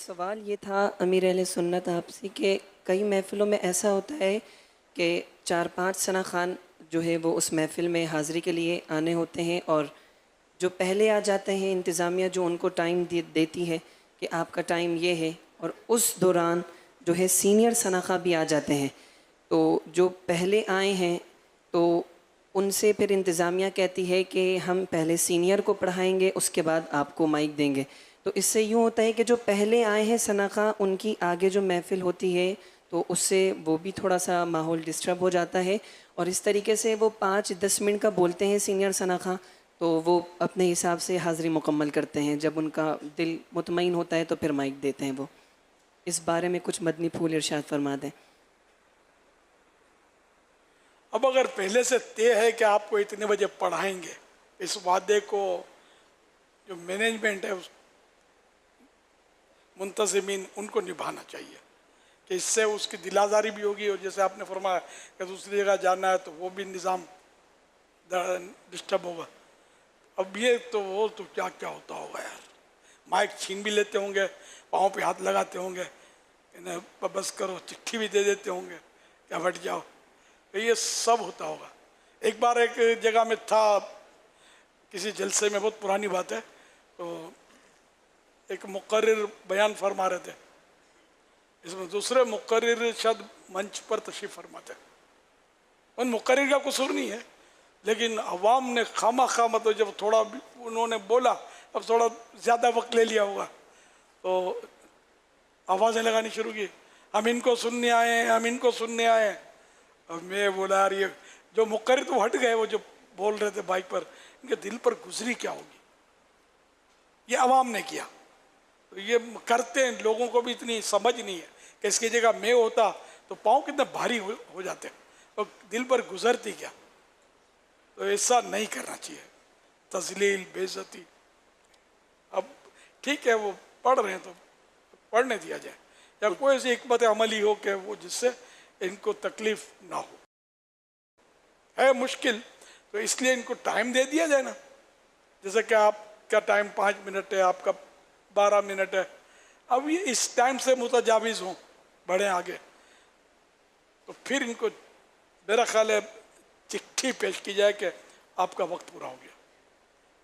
سوال یہ تھا امیر اہل سنت آپ سے کہ کئی محفلوں میں ایسا ہوتا ہے کہ 4-5 ثنا خوان جو ہے وہ اس محفل میں حاضری کے لیے آنے ہوتے ہیں، اور جو پہلے آ جاتے ہیں انتظامیہ جو ان کو ٹائم دیتی ہے کہ آپ کا ٹائم یہ ہے، اور اس دوران جو ہے سینئر ثنا خواں بھی آ جاتے ہیں، تو جو پہلے آئے ہیں تو ان سے پھر انتظامیہ کہتی ہے کہ ہم پہلے سینئر کو پڑھائیں گے، اس کے بعد آپ کو مائک دیں گے۔ تو اس سے یوں ہوتا ہے کہ جو پہلے آئے ہیں ثنا خواں ان کی آگے جو محفل ہوتی ہے تو اس سے وہ بھی تھوڑا سا ماحول ڈسٹرب ہو جاتا ہے، اور اس طریقے سے وہ 5-10 منٹ کا بولتے ہیں سینئر ثنا خواں، تو وہ اپنے حساب سے حاضری مکمل کرتے ہیں، جب ان کا دل مطمئن ہوتا ہے تو پھر مائک دیتے ہیں وہ۔ اس بارے میں کچھ مدنی پھول ارشاد فرما دیں۔ اب اگر پہلے سے طے ہے کہ آپ کو اتنے بجے پڑھائیں گے، اس وعدے کو جو مینجمنٹ ہے اس منتظمین ان کو نبھانا چاہیے کہ اس سے اس کی دل آزاری بھی ہوگی، اور جیسے آپ نے فرمایا کہ دوسری جگہ جانا ہے تو وہ بھی نظام ڈسٹرب ہوگا۔ اب یہ تو وہ تو کیا کیا ہوتا ہوگا یار، مائک چھین بھی لیتے ہوں گے، پاؤں پہ ہاتھ لگاتے ہوں گے، بس کرو، چٹھی بھی دے دیتے ہوں گے کہ ہٹ جاؤ، یہ سب ہوتا ہوگا۔ ایک بار ایک جگہ میں تھا کسی جلسے میں، بہت پرانی بات ہے، تو ایک مقرر بیان فرما رہے تھے، اس میں دوسرے مقرر شاید منچ پر تشریف فرماتے، ان مقرر کا قصور نہیں ہے، لیکن عوام نے خواہ خواہ مطلب جب تھوڑا انہوں نے بولا، اب تھوڑا زیادہ وقت لے لیا ہوگا تو آوازیں لگانی شروع کی، ہم ان کو سننے آئے ہیں، ہم ان کو سننے آئے ہیں۔ اور میں بولا یار یہ جو مقرر تو ہٹ گئے، وہ جو بول رہے تھے بائک پر، ان کے دل پر گزری کیا ہوگی، یہ عوام نے کیا۔ تو یہ کرتے ہیں، لوگوں کو بھی اتنی سمجھ نہیں ہے کہ اس کی جگہ میں ہوتا تو پاؤں کتنے بھاری ہو جاتے اور دل پر گزرتی کیا۔ تو ایسا نہیں کرنا چاہیے، تذلیل، بے عزتی۔ اب ٹھیک ہے وہ پڑھ رہے ہیں تو پڑھنے دیا جائے، یا کوئی ایسی حکمت عملی ہو کہ وہ جس سے ان کو تکلیف نہ ہو۔ ہے مشکل تو اس لیے ان کو ٹائم دے دیا جائے نا، جیسے کہ آپ کا ٹائم 5 منٹ ہے، آپ کا 12 منٹ ہے، اب یہ اس ٹائم سے متجاوز ہوں، بڑھیں آگے، تو پھر ان کو میرا خیال ہے چٹھی پیش کی جائے کہ آپ کا وقت پورا ہو گیا۔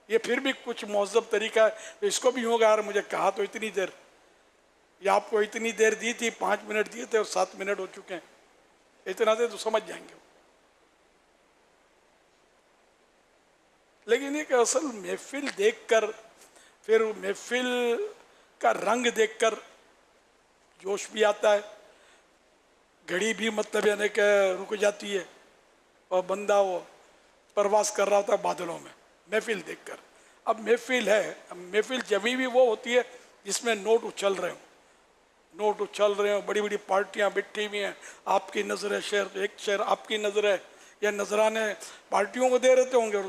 یہ پھر بھی کچھ مہذب طریقہ ہے، تو اس کو بھی ہوگا یار مجھے کہا تو اتنی دیر، یا آپ کو اتنی دیر دی تھی، 5 منٹ دیے تھے اور 7 منٹ ہو چکے ہیں، اتنا دے تو سمجھ جائیں گے۔ لیکن یہ کہ اصل محفل دیکھ کر، پھر محفل کا رنگ دیکھ کر جوش بھی آتا ہے، گھڑی بھی مطلب یعنی کہ رک جاتی ہے، اور بندہ وہ پرواز کر رہا ہوتا ہے بادلوں میں محفل دیکھ کر۔ اب محفل ہے، محفل جبھی بھی وہ ہوتی ہے جس میں نوٹ اچھل رہے ہوں، نوٹ اچھل رہے ہوں، بڑی بڑی پارٹیاں بٹھی ہوئی ہیں، آپ کی نظر ہے شہر، ایک شہر آپ کی نظر ہے، یا نذرانے پارٹیوں کو دے رہتے ہوں گے،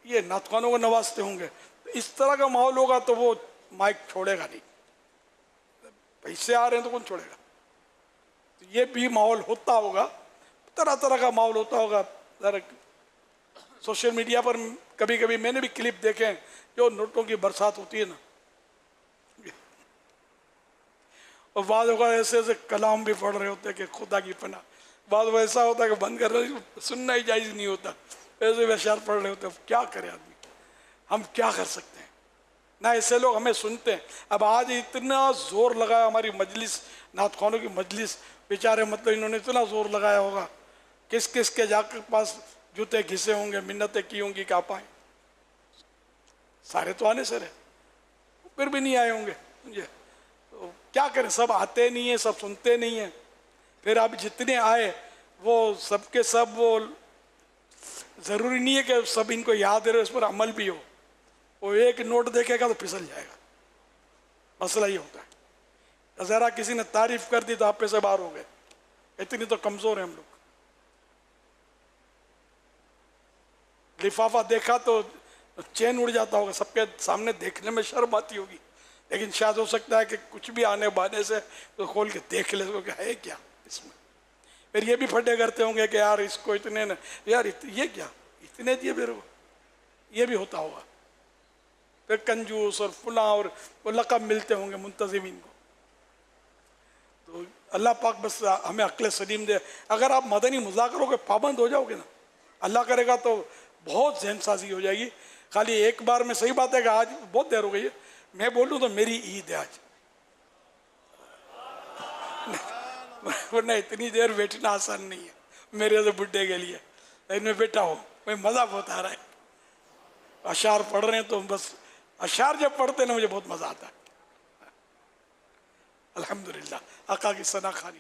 یہ نعت خوانوں کو نوازتے ہوں گے، اس طرح کا ماحول ہوگا تو وہ مائک چھوڑے گا نہیں، پیسے آ رہے ہیں تو کون چھوڑے گا۔ تو یہ بھی ماحول ہوتا ہوگا، طرح طرح کا ماحول ہوتا ہوگا۔ سوشل میڈیا پر کبھی کبھی میں نے بھی کلپ دیکھے ہیں، جو نوٹوں کی برسات ہوتی ہے نا، اور بعض اوقات ایسے ایسے کلام بھی پڑھ رہے ہوتے ہیں کہ خدا کی پناہ، بعض وہ ایسا ہوتا ہے کہ بند کر رہے، سننا ہی جائز نہیں ہوتا، ایسے اشعار پڑھ رہے ہوتے ہیں، کیا کرے آدمی، ہم کیا کر سکتے ہیں، نہ ایسے لوگ ہمیں سنتے ہیں۔ اب آج اتنا زور لگایا ہماری مجلس، نعت خوانوں کی مجلس، بیچارے مطلب انہوں نے اتنا زور لگایا ہوگا، کس کس کے جا کے پاس جوتے گھسے ہوں گے، منتیں کی ہوں گی کہ آپ آئیں، سارے تو آنے سے رہے، پھر بھی نہیں آئے ہوں گے، تو کیا کریں، سب آتے نہیں ہیں، سب سنتے نہیں ہیں، پھر اب جتنے آئے وہ سب کے سب، وہ ضروری نہیں ہے کہ سب ان کو یاد رہے، اس پر عمل بھی ہو، وہ ایک نوٹ دیکھے گا تو پھسل جائے گا، مسئلہ یہ ہوتا ہے۔ ذرا کسی نے تعریف کر دی تو آپ پہ سے باہر ہو گئے، اتنی تو کمزور ہیں ہم لوگ۔ لفافہ دیکھا تو چین اڑ جاتا ہوگا، سب کے سامنے دیکھنے میں شرم آتی ہوگی، لیکن شاید ہو سکتا ہے کہ کچھ بھی آنے بانے سے تو کھول کے دیکھ لے کہ ہے کیا اس میں، پھر یہ بھی پھٹے کرتے ہوں گے کہ یار اس کو اتنے یار یہ کیا اتنے دیے میرے کو، یہ بھی ہوتا ہوگا۔ پھر کنجوس اور فلاں اور وہ لقب ملتے ہوں گے منتظمین کو. تو اللہ پاک بس ہمیں عقل سلیم دے. اگر آپ مدنی مذاکروں کے پابند ہو جاؤ گے نا، اللہ کرے گا تو بہت ذہن سازی ہو جائے گی. خالی ایک بار میں صحیح بات ہے کہ آج بہت دیر ہو گئی ہے، میں بولوں تو میری عید ہے آج، ورنہ اتنی دیر بیٹھنا آسان نہیں ہے میرے سے بڈھے کے لیے. لیکن میں بیٹھا ہوں، میں مزہ بہت آ رہا ہے. اشعار پڑھ رہے ہیں تو بس اشعار جب پڑھتے ہیں نا مجھے بہت مزہ آتا ہے. الحمدللہ آقا کی ثنا خوانی.